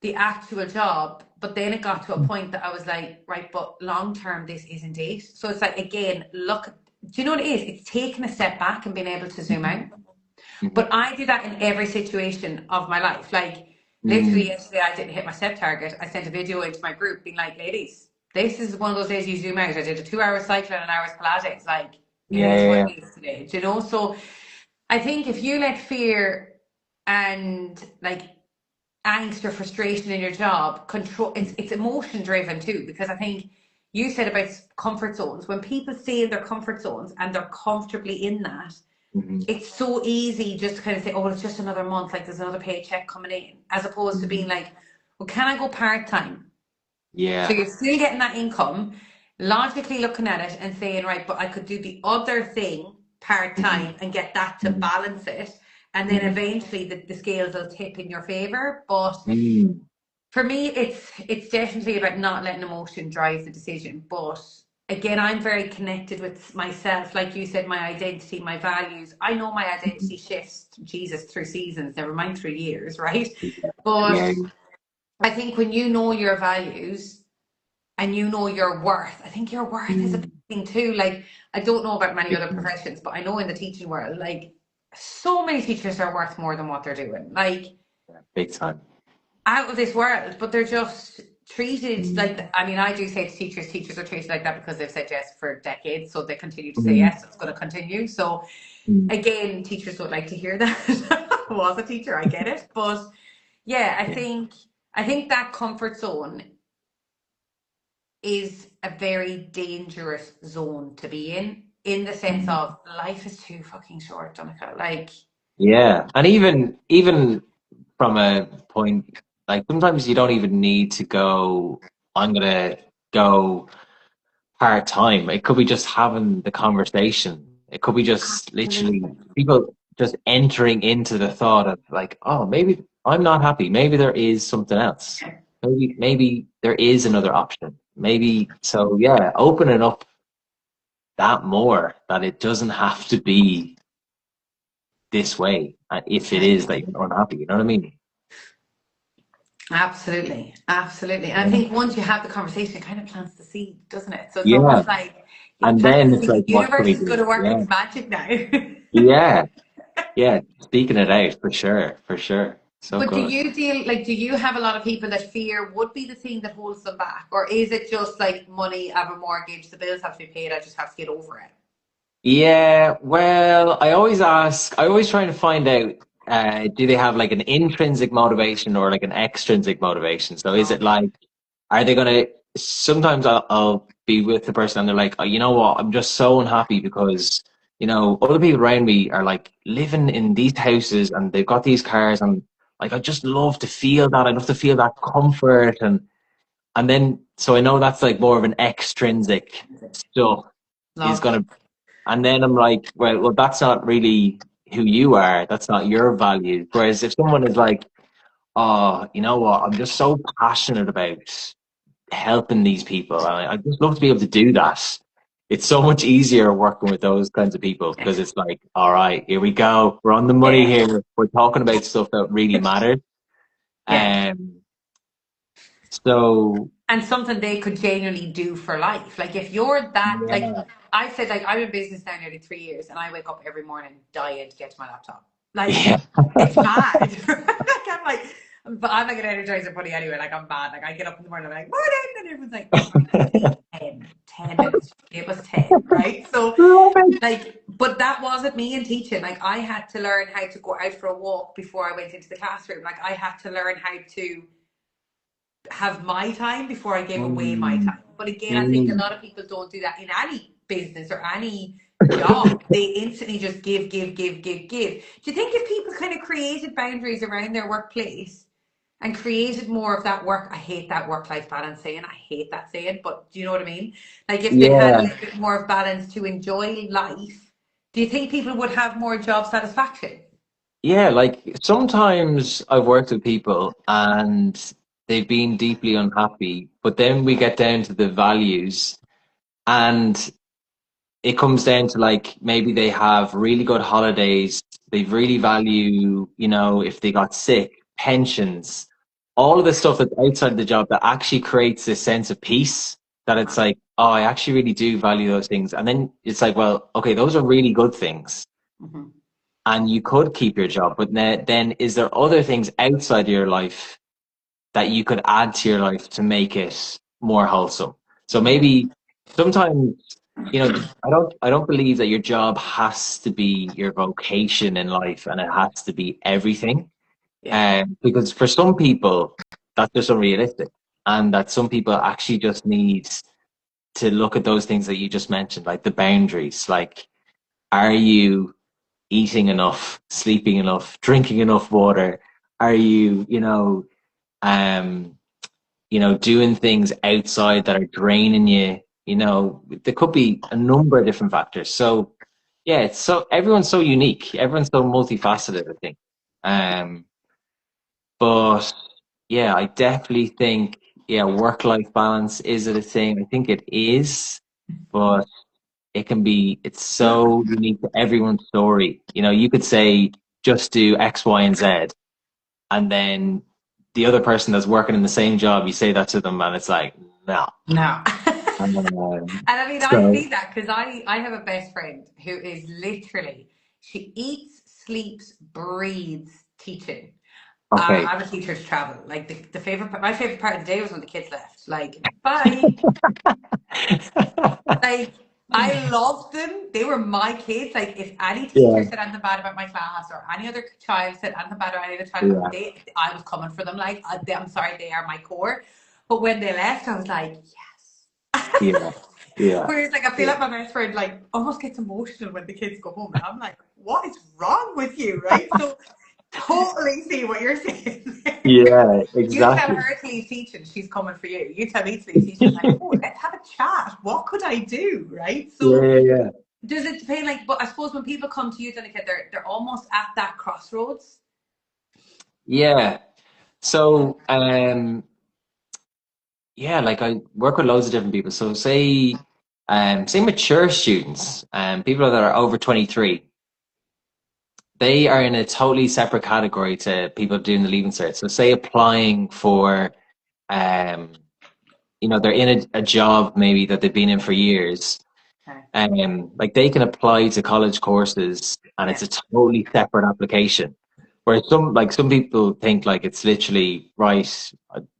[SPEAKER 1] the actual job. But then it got to a point that I was like, right, but long term, this isn't it. So it's like, again, look, do you know what it is? It's taking a step back and being able to zoom out.
[SPEAKER 2] Mhm.
[SPEAKER 1] But I do that in every situation of my life. Like, literally
[SPEAKER 2] Mm.
[SPEAKER 1] yesterday, I didn't hit my step target. I sent a video into my group being like, ladies, this is one of those days you zoom out. I did a 2 hour cycle and an hour's Pilates. Like, it
[SPEAKER 2] Yeah,
[SPEAKER 1] is
[SPEAKER 2] yeah,
[SPEAKER 1] what
[SPEAKER 2] yeah.
[SPEAKER 1] it is today. Do you know? So I think if you let fear and like angst or frustration in your job control, it's emotion driven too, because I think you said about comfort zones. When people stay in their comfort zones and they're comfortably in that,
[SPEAKER 2] Mhm.
[SPEAKER 1] it's so easy just to kind of say, oh, it's just another month, like there's another paycheck coming in, as opposed to being
[SPEAKER 2] Mhm.
[SPEAKER 1] like, well, can I go part time? So
[SPEAKER 2] Yeah.
[SPEAKER 1] you're still getting that income, logically looking at it and saying, right, but I could do the other thing part
[SPEAKER 2] Mhm.
[SPEAKER 1] time and get that to
[SPEAKER 2] Mhm.
[SPEAKER 1] balance it. And then
[SPEAKER 2] Mhm.
[SPEAKER 1] eventually the scales will tip in your favor. But
[SPEAKER 2] Mm.
[SPEAKER 1] for me, it's definitely about not letting emotion drive the decision. But again, I'm very connected with myself. Like you said, my identity, my values. I know my
[SPEAKER 2] Mhm.
[SPEAKER 1] identity shifts, Jesus, through seasons, never mind through years, right?
[SPEAKER 2] Yeah.
[SPEAKER 1] But
[SPEAKER 2] Yeah.
[SPEAKER 1] I think when you know your values and you know your worth, I think your worth is a big
[SPEAKER 2] Mm.
[SPEAKER 1] thing too. Like, I don't know about many
[SPEAKER 2] Big
[SPEAKER 1] other
[SPEAKER 2] time.
[SPEAKER 1] professions, but I know in the teaching world, like, so many teachers are worth more than what they're doing. Like,
[SPEAKER 2] Big time.
[SPEAKER 1] out of this world, but they're just treated
[SPEAKER 2] Mm.
[SPEAKER 1] like, I mean, I do say to teachers are treated like that because they've said yes for decades, so they continue to say
[SPEAKER 2] Mm.
[SPEAKER 1] yes, it's going to continue. So
[SPEAKER 2] Mm.
[SPEAKER 1] again, teachers don't like to hear that. I was a teacher, I get it, but yeah,
[SPEAKER 2] Yeah.
[SPEAKER 1] I think that comfort zone is a very dangerous zone to be in the sense
[SPEAKER 2] Mm.
[SPEAKER 1] of life is too fucking short, Donnacha. Like,
[SPEAKER 2] Yeah. And even from a point, like sometimes you don't even need to go, I'm gonna go part time. It could be just having the conversation. It could be just literally
[SPEAKER 1] absolutely.
[SPEAKER 2] people just entering into the thought of like, oh, maybe I'm not happy. Maybe there is something else. Maybe there is another option. Maybe so yeah, opening up that more that it doesn't have to be this way if it is that you're unhappy, you know what I mean?
[SPEAKER 1] Absolutely, absolutely. And I
[SPEAKER 2] Yeah.
[SPEAKER 1] think once you have the conversation, it kind of plants the seed, doesn't it? So it's
[SPEAKER 2] Yeah.
[SPEAKER 1] almost like you've
[SPEAKER 2] And
[SPEAKER 1] planted
[SPEAKER 2] then
[SPEAKER 1] the
[SPEAKER 2] it's like
[SPEAKER 1] seed.
[SPEAKER 2] what can
[SPEAKER 1] Universe
[SPEAKER 2] we
[SPEAKER 1] is going
[SPEAKER 2] do?
[SPEAKER 1] to work
[SPEAKER 2] Yeah.
[SPEAKER 1] its magic now.
[SPEAKER 2] Yeah. Yeah. Speaking it out for sure. For sure. So
[SPEAKER 1] But
[SPEAKER 2] good.
[SPEAKER 1] do you have a lot of people that fear would be the thing that holds them back? Or is it just like money, I have a mortgage, the bills have to be paid, I just have to get over it?
[SPEAKER 2] Yeah, well, I always try to find out, do they have like an intrinsic motivation or like an extrinsic motivation? So is it
[SPEAKER 1] Okay.
[SPEAKER 2] like, are they gonna, sometimes I'll be with the person and they're like, oh, you know what, I'm just so unhappy because, other people around me are like living in these houses and they've got these cars and like, I just love to feel that. I love to feel that comfort and then, so I know that's like more of an extrinsic stuff is
[SPEAKER 1] Love.
[SPEAKER 2] gonna and then I'm like, well, that's not really who you are. That's not your values. Whereas if someone is like, oh, you know what? I'm just so passionate about helping these people. And I just love to be able to do that. It's so much easier working with those kinds of people because it's like, all right, here we go. We're on the money
[SPEAKER 1] Yeah.
[SPEAKER 2] here. We're talking about stuff that really matters.
[SPEAKER 1] Yeah.
[SPEAKER 2] Um, so
[SPEAKER 1] And something they could genuinely do for life. Like, if you're that, like,
[SPEAKER 2] yeah,
[SPEAKER 1] I said, like, I'm in business now nearly 3 years and I wake up every morning dying to get to my laptop. Like,
[SPEAKER 2] yeah,
[SPEAKER 1] it's mad. Like, I'm like, but I'm like an energizer bunny anyway. Like, I'm bad. Like, I get up in the morning, I'm like, morning. And everyone's like, only 10 minutes. It was 10, right? So,
[SPEAKER 2] love it.
[SPEAKER 1] like, but that wasn't me in teaching. Like, I had to learn how to go out for a walk before I went into the classroom. Like, I had to learn how to have my time before I gave away my
[SPEAKER 2] Mm,
[SPEAKER 1] time. But again, I think a
[SPEAKER 2] mm,
[SPEAKER 1] lot of people don't do that in any business or any job. They instantly just give, give, give, give, give. Do you think if people kind of created boundaries around their workplace and created more of that work, I hate that work-life balance saying, I hate that saying, but do you know what I mean? Like, if they had a
[SPEAKER 2] yeah.
[SPEAKER 1] little bit more of balance to enjoy life, do you think people would have more job satisfaction?
[SPEAKER 2] Yeah, like sometimes I've worked with people and they've been deeply unhappy. But then we get down to the values, and it comes down to like maybe they have really good holidays. They really value, if they got sick, pensions, all of the stuff that's outside the job that actually creates this sense of peace. That it's like, oh, I actually really do value those things. And then it's like, well, okay, those are really good things.
[SPEAKER 1] Mm-hmm.
[SPEAKER 2] And you could keep your job, but then is there other things outside your life that you could add to your life to make it more wholesome? So maybe sometimes, I don't believe that your job has to be your vocation in life and it has to be everything. Because for some people that's just unrealistic, and that some people actually just need to look at those things that you just mentioned, like the boundaries. Like, are you eating enough, sleeping enough, drinking enough water? Are you, um, doing things outside that are draining you? There could be a number of different factors. So yeah, everyone's so unique. Everyone's so multifaceted, I think. But yeah, I definitely think, yeah, work-life balance, is it a thing? I think it is, but it's so unique to everyone's story. You could say just do X, Y, and Z, and then the other person that's working in the same job, you say that to them, and it's like, no.
[SPEAKER 1] No. And I mean, I
[SPEAKER 2] So
[SPEAKER 1] see that because I have a best friend who is literally, she eats, sleeps, breathes teaching.
[SPEAKER 2] okay.
[SPEAKER 1] I'm a teacher's travel. Like my favorite part of the day was when the kids left. Like, bye. Like, I loved them. They were my kids. Like, if any teacher
[SPEAKER 2] Yeah,
[SPEAKER 1] said anything bad about my class or any other child said anything bad about any other child,
[SPEAKER 2] yeah,
[SPEAKER 1] I was coming for them. Like, I'm sorry, they are my core. But when they left, I was like, yes.
[SPEAKER 2] yeah, yeah,
[SPEAKER 1] Whereas, like, I feel
[SPEAKER 2] yeah,
[SPEAKER 1] like my best friend, like, almost gets emotional when the kids go home. And I'm like, what is wrong with you, right? So, totally see what you're saying there.
[SPEAKER 2] yeah,
[SPEAKER 1] You tell
[SPEAKER 2] exactly.
[SPEAKER 1] her to leave teaching, she's coming for you. You tell me to leave teaching, I'm like, oh, let's have a chat. What could I do, right?
[SPEAKER 2] Yeah,
[SPEAKER 1] So,
[SPEAKER 2] yeah, yeah.
[SPEAKER 1] does it depend? Like, but I suppose when people come to you, Donnacha, they're almost at that crossroads.
[SPEAKER 2] Yeah. So, yeah, like I work with loads of different people. So say mature students, people that are over 23, they are in a totally separate category to people doing the leaving cert. So say applying for, um, they're in a job maybe that they've been in for years.
[SPEAKER 1] Okay.
[SPEAKER 2] Like they can apply to college courses and
[SPEAKER 1] Yeah.
[SPEAKER 2] it's a totally separate application. Whereas some people think like it's literally right,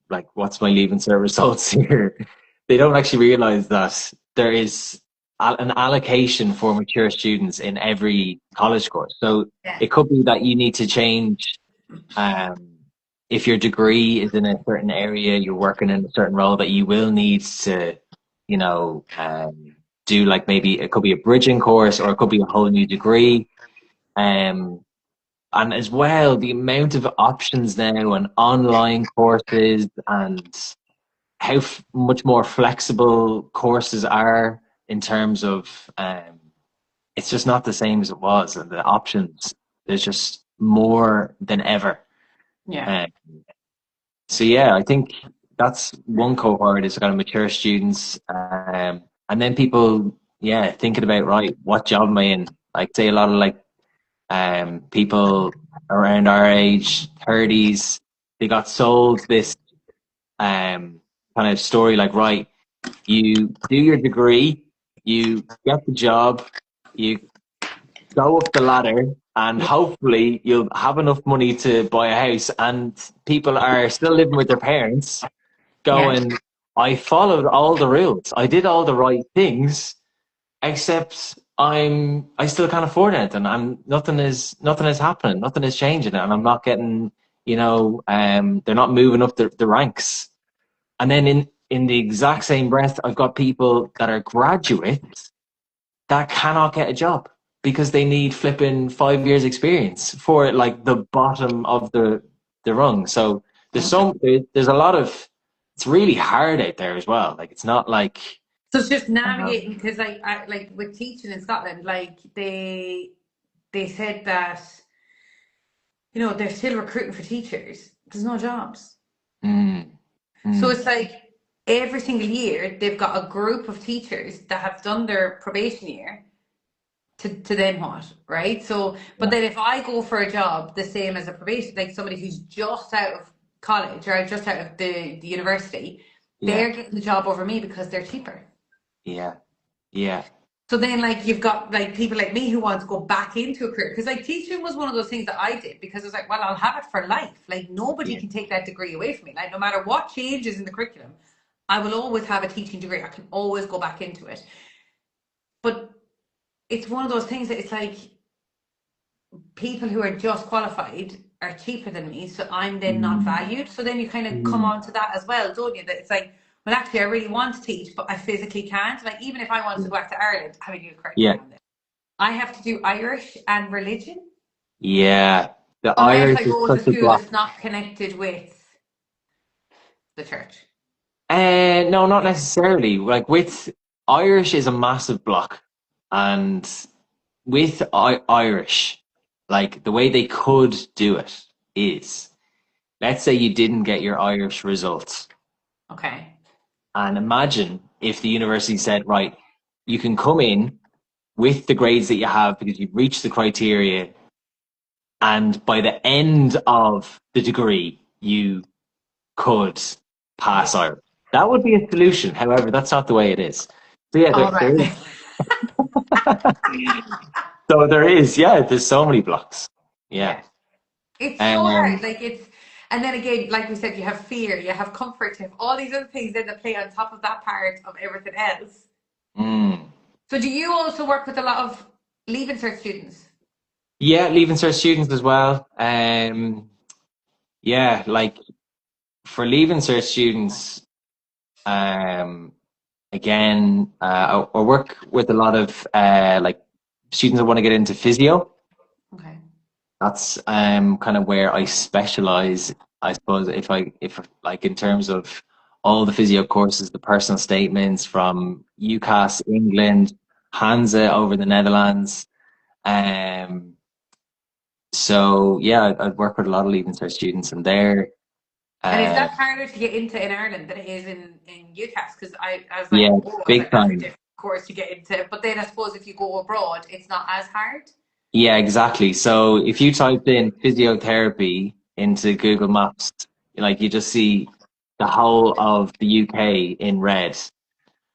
[SPEAKER 2] like what's my leaving cert results here? They don't actually realize that there is an allocation for mature students in every college course. So
[SPEAKER 1] Yeah.
[SPEAKER 2] it could be that you need to change, um, if your degree is in a certain area, you're working in a certain role, that you will need to, you know, um, do like maybe it could be a bridging course or it could be a whole new degree. Um, and as well, the amount of options now and online courses and how much more flexible courses are in terms of, it's just not the same as it was. And the options, there's just more than ever.
[SPEAKER 1] Yeah.
[SPEAKER 2] Um, so yeah, I think that's one cohort is kind of mature students, and then people, yeah, thinking about right, what job am I in? Like say a lot of like people around our age, 30s, they got sold this kind of story like right, you do your degree, you get the job, you go up the ladder, and hopefully you'll have enough money to buy a house. And people are still living with their parents
[SPEAKER 1] Yeah.
[SPEAKER 2] going, I followed all the rules. I did all the right things, except I still can't afford anything. Nothing is happening. Nothing is changing. And I'm not getting, they're not moving up the ranks. And then in the exact same breath, I've got people that are graduates that cannot get a job because they need flipping 5 years experience for like the bottom of the rung. So there's a lot of, it's really hard out there as well. Like it's not like,
[SPEAKER 1] So it's just navigating
[SPEAKER 2] um,
[SPEAKER 1] because I like with teaching in Scotland, like they said that they're still recruiting for teachers. There's no jobs.
[SPEAKER 2] mm,
[SPEAKER 1] So
[SPEAKER 2] Mm.
[SPEAKER 1] it's like every single year they've got a group of teachers that have done their probation year to then what, right? So, but
[SPEAKER 2] Yeah.
[SPEAKER 1] then if I go for a job the same as a probation, like somebody who's just out of college or just out of the university,
[SPEAKER 2] Yeah.
[SPEAKER 1] they're getting the job over me because they're cheaper.
[SPEAKER 2] Yeah. Yeah.
[SPEAKER 1] So then, like, you've got like people like me who want to go back into a career because, like, teaching was one of those things that I did because I was like, well, I'll have it for life. Like, nobody
[SPEAKER 2] Yeah.
[SPEAKER 1] can take that degree away from me. Like, no matter what changes in the curriculum, I will always have a teaching degree. I can always go back into it. But it's one of those things that it's like people who are just qualified are cheaper than me, so I'm then not
[SPEAKER 2] Mm.
[SPEAKER 1] valued. So then you kind of come
[SPEAKER 2] Mm.
[SPEAKER 1] on to that as well, don't you? That it's like, well, actually, I really want to teach, but I physically can't. Like, even if I wanted to
[SPEAKER 2] Yeah.
[SPEAKER 1] go back to Ireland, having you correct me
[SPEAKER 2] Yeah.
[SPEAKER 1] on this, I have to do Irish and religion,
[SPEAKER 2] Yeah. The
[SPEAKER 1] unless
[SPEAKER 2] Irish
[SPEAKER 1] I
[SPEAKER 2] is
[SPEAKER 1] go to
[SPEAKER 2] such a
[SPEAKER 1] school
[SPEAKER 2] block.
[SPEAKER 1] that's not connected with the church.
[SPEAKER 2] No, not necessarily. Like with Irish is a massive block, and with Irish, like the way they could do it is, let's say you didn't get your Irish results,
[SPEAKER 1] Okay.
[SPEAKER 2] and imagine if the university said, right, you can come in with the grades that you have because you've reached the criteria, and by the end of the degree, you could pass
[SPEAKER 1] Yeah.
[SPEAKER 2] Irish. That would be a solution. However, that's not the way it is. So yeah,
[SPEAKER 1] All
[SPEAKER 2] there
[SPEAKER 1] right.
[SPEAKER 2] is. So there is. Yeah, there's so many blocks. Yeah.
[SPEAKER 1] Yeah. It's so hard.
[SPEAKER 2] Um.
[SPEAKER 1] Like it's, and then again, like we said, you have fear, you have comfort, you have all these other things then that play on top of that part of everything else.
[SPEAKER 2] mm.
[SPEAKER 1] So do you also work with a lot of Leaving Cert students?
[SPEAKER 2] Yeah, leaving cert students as well. Yeah, like for leaving cert students, um, again, I work with a lot of like students that want to get into physio.
[SPEAKER 1] Okay.
[SPEAKER 2] That's kind of where I specialize, I suppose, if like in terms of all the physio courses, the personal statements from UCAS England, Hansa over the Netherlands. Um so yeah, I'd work with a lot of Leaving Cert students and they're
[SPEAKER 1] And is
[SPEAKER 2] uh
[SPEAKER 1] that harder to get into in Ireland than it is in UCAS? Because I was like,
[SPEAKER 2] yeah,
[SPEAKER 1] oh, I was
[SPEAKER 2] big
[SPEAKER 1] like, that's a
[SPEAKER 2] time.
[SPEAKER 1] different course to get into. But then I suppose if you go abroad, it's not as hard.
[SPEAKER 2] Yeah, exactly. So if you typed in physiotherapy into Google Maps, like you just see the whole of the UK in red.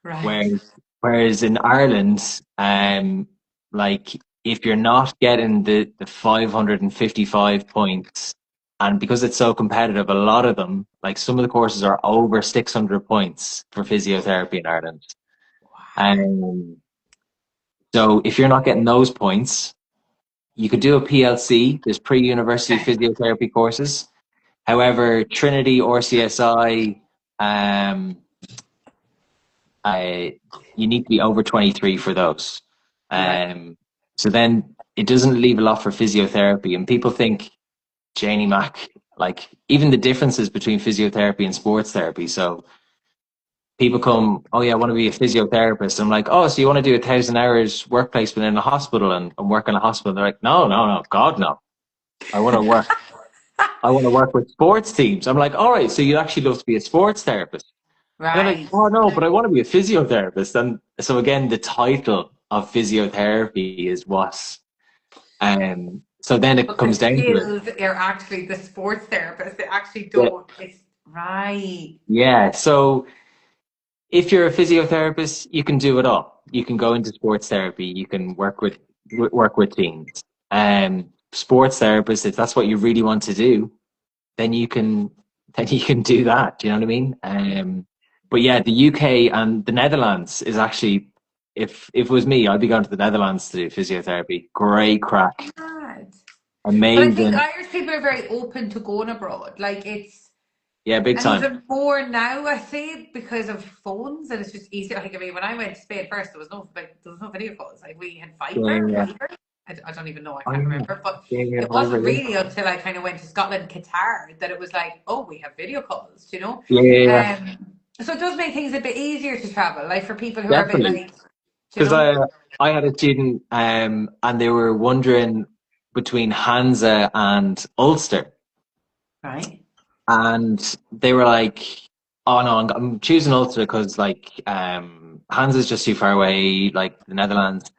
[SPEAKER 1] Right.
[SPEAKER 2] Whereas, whereas in Ireland, like if you're not getting the 555 points, and because it's so competitive, a lot of them, like some of the courses are over 600 points for physiotherapy in Ireland.
[SPEAKER 1] Wow.
[SPEAKER 2] Um, so if you're not getting those points, you could do a PLC. There's pre-university
[SPEAKER 1] Okay.
[SPEAKER 2] physiotherapy courses. However, Trinity or CSI, um, I you need to be over 23 for those.
[SPEAKER 1] Right.
[SPEAKER 2] Um, so then it doesn't leave a lot for physiotherapy, and people think Janie Mac, like even the differences between physiotherapy and sports therapy. So people come, oh yeah, I want to be a physiotherapist. I'm like, oh, so you want to do 1,000 hours work placement in a hospital and work in a hospital? They're like, no, no, no, God, no. I want to work. I want to work with sports teams. I'm like, all right, so you actually love to be a sports therapist. And they're like,
[SPEAKER 1] Right.
[SPEAKER 2] oh no, but I want to be a physiotherapist. And so again, the title of physiotherapy is what. So then it
[SPEAKER 1] But the
[SPEAKER 2] comes down to it.
[SPEAKER 1] skills are actually the sports therapist. They actually
[SPEAKER 2] Yeah.
[SPEAKER 1] don't. It's right.
[SPEAKER 2] Yeah. So if you're a physiotherapist, you can do it all. You can go into sports therapy. You can work with teams. Sports therapist, if that's what you really want to do, then you can do that. Do you know what I mean? But yeah, the UK and the Netherlands is actually, if it was me, I'd be going to the Netherlands to do physiotherapy. Great crack,
[SPEAKER 1] Mad. But I think
[SPEAKER 2] amazing.
[SPEAKER 1] Irish people are very open to going abroad. Like it's,
[SPEAKER 2] Yeah, big
[SPEAKER 1] and
[SPEAKER 2] time.
[SPEAKER 1] even more now, I say, because of phones, and it's just easier. Like I mean, when I went to Spain first, there was no video calls. Like we had
[SPEAKER 2] Yeah, yeah.
[SPEAKER 1] Fiber. I don't even know. I
[SPEAKER 2] Oh,
[SPEAKER 1] can't
[SPEAKER 2] yeah.
[SPEAKER 1] remember. But
[SPEAKER 2] Yeah, yeah,
[SPEAKER 1] it
[SPEAKER 2] Fiverr,
[SPEAKER 1] wasn't
[SPEAKER 2] yeah.
[SPEAKER 1] really until I kind of went to Scotland, Qatar, that it was like, oh, we have video calls. You know.
[SPEAKER 2] Yeah, yeah, yeah.
[SPEAKER 1] So it does make things a bit easier to travel, like for people who are a bit
[SPEAKER 2] Definitely.
[SPEAKER 1] like, you
[SPEAKER 2] Because
[SPEAKER 1] know,
[SPEAKER 2] I had a student, and they were wondering between Hansa and Ulster,
[SPEAKER 1] right?
[SPEAKER 2] and they were like. Oh no, I'm choosing Ulster because like Hans is just too far away, like the Netherlands.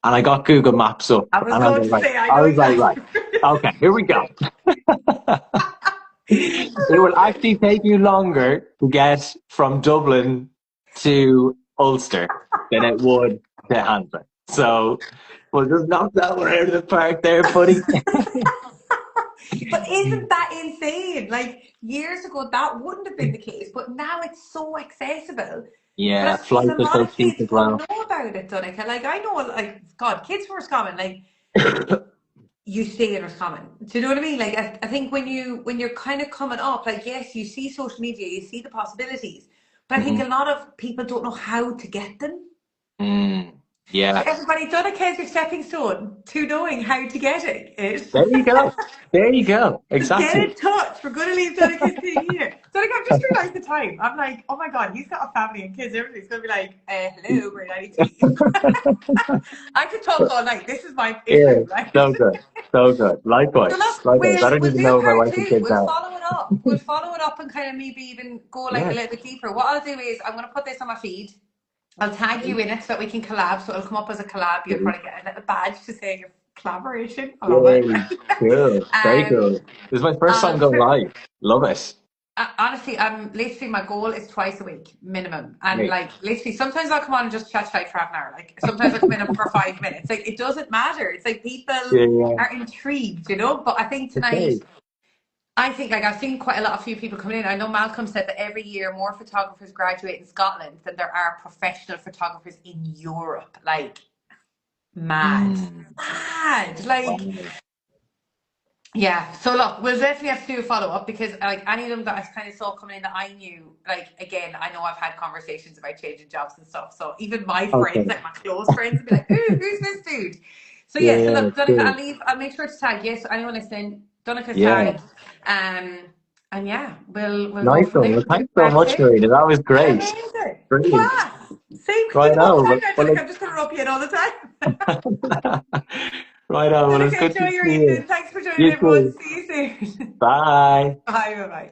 [SPEAKER 2] And I got Google Maps up,
[SPEAKER 1] I was
[SPEAKER 2] and I
[SPEAKER 1] going
[SPEAKER 2] was
[SPEAKER 1] to
[SPEAKER 2] like,
[SPEAKER 1] say, I know
[SPEAKER 2] right,
[SPEAKER 1] exactly.
[SPEAKER 2] okay, here we go. It will actually take you longer to get from Dublin to Ulster than it would to Hansa. So we'll just knock that one out of the park there, buddy.
[SPEAKER 1] But isn't that insane? Like years ago, that wouldn't have been the case, but now it's so accessible. But I
[SPEAKER 2] Yeah,
[SPEAKER 1] suppose a
[SPEAKER 2] flights are
[SPEAKER 1] lot
[SPEAKER 2] so
[SPEAKER 1] of
[SPEAKER 2] cheap
[SPEAKER 1] kids
[SPEAKER 2] as
[SPEAKER 1] don't
[SPEAKER 2] well.
[SPEAKER 1] know about it, Donnacha. Like I know, like God, kids first comment, like you stay in Roscommon. Do you know what I mean? Like I think when you're kind of coming up, like yes, you see social media, you see the possibilities, but I think a
[SPEAKER 2] Mhm.
[SPEAKER 1] lot of people don't know how to get them.
[SPEAKER 2] Mm,
[SPEAKER 1] So
[SPEAKER 2] yeah,
[SPEAKER 1] everybody, Donnacha is your stepping stone to knowing how to get it.
[SPEAKER 2] there you go. There you go.
[SPEAKER 1] So get
[SPEAKER 2] Exactly.
[SPEAKER 1] in touch. We're going to leave Donnacha's thing here. Donnacha, I've just realised the time. I'm like, oh my God, he's got a family and kids. Everybody's going to be like, hello, great, I need to leave. I could talk all night. This is my
[SPEAKER 2] Yeah,
[SPEAKER 1] issue, right?
[SPEAKER 2] so good. So good.
[SPEAKER 1] So
[SPEAKER 2] Likewise.
[SPEAKER 1] look,
[SPEAKER 2] Likewise. I don't
[SPEAKER 1] we'll
[SPEAKER 2] even
[SPEAKER 1] do
[SPEAKER 2] know if my
[SPEAKER 1] part
[SPEAKER 2] wife and
[SPEAKER 1] two.
[SPEAKER 2] kids
[SPEAKER 1] We'll
[SPEAKER 2] out.
[SPEAKER 1] follow it up. We'll follow it up and kind of maybe even go like a
[SPEAKER 2] Yeah.
[SPEAKER 1] little bit deeper. What I'll do is I'm going to put this on my feed. I'll tag you in it so that we can collab. So it'll come up as a collab. You'll probably get a little badge to say your collaboration. I love it.
[SPEAKER 2] Yay. Cool. Very cool. This is my first time
[SPEAKER 1] I'll
[SPEAKER 2] going live. Love it.
[SPEAKER 1] honestly, literally my goal is twice a week minimum, and
[SPEAKER 2] Great.
[SPEAKER 1] like literally sometimes I'll come on and just chat for half an hour. Like sometimes I come in for 5 minutes. Like it doesn't matter. It's like people
[SPEAKER 2] Yeah, yeah.
[SPEAKER 1] are intrigued, you know. But I think tonight,
[SPEAKER 2] Okay.
[SPEAKER 1] I think like I've seen quite a lot of few people coming in. I know Malcolm said that every year more photographers graduate in Scotland than there are professional photographers in Europe. Like mad,
[SPEAKER 2] Mm.
[SPEAKER 1] mad. Like
[SPEAKER 2] Wow.
[SPEAKER 1] yeah, so look, we'll definitely have to do a follow up because like any of them that I kind of saw coming in that I knew, like again, I know I've had conversations about changing jobs and stuff. So even my friends,
[SPEAKER 2] Okay.
[SPEAKER 1] like my close friends, would be like, "Ooh, who's this dude?" So
[SPEAKER 2] Yeah,
[SPEAKER 1] yeah, so
[SPEAKER 2] yeah,
[SPEAKER 1] look, Donnacha,
[SPEAKER 2] cool.
[SPEAKER 1] I'll make sure to tag you. So anyone listening, Donnacha's
[SPEAKER 2] Yeah.
[SPEAKER 1] tagged, um, and yeah, we'll go
[SPEAKER 2] Nice
[SPEAKER 1] from
[SPEAKER 2] one.
[SPEAKER 1] there.
[SPEAKER 2] Well,
[SPEAKER 1] We'll do
[SPEAKER 2] thanks so
[SPEAKER 1] part
[SPEAKER 2] much,
[SPEAKER 1] two.
[SPEAKER 2] Marina. That was great.
[SPEAKER 1] Amazing,
[SPEAKER 2] Brilliant.
[SPEAKER 1] class. Same, keep
[SPEAKER 2] Right
[SPEAKER 1] up
[SPEAKER 2] on.
[SPEAKER 1] time
[SPEAKER 2] Well,
[SPEAKER 1] now,
[SPEAKER 2] well,
[SPEAKER 1] Donnacha. I'm just gonna rub you in all the time.
[SPEAKER 2] right on. Well, it's
[SPEAKER 1] Donnacha,
[SPEAKER 2] good
[SPEAKER 1] enjoy
[SPEAKER 2] to
[SPEAKER 1] your
[SPEAKER 2] see you.
[SPEAKER 1] evening. Thanks for joining,
[SPEAKER 2] You
[SPEAKER 1] everyone.
[SPEAKER 2] too.
[SPEAKER 1] See you soon.
[SPEAKER 2] Bye.
[SPEAKER 1] Bye, bye, bye.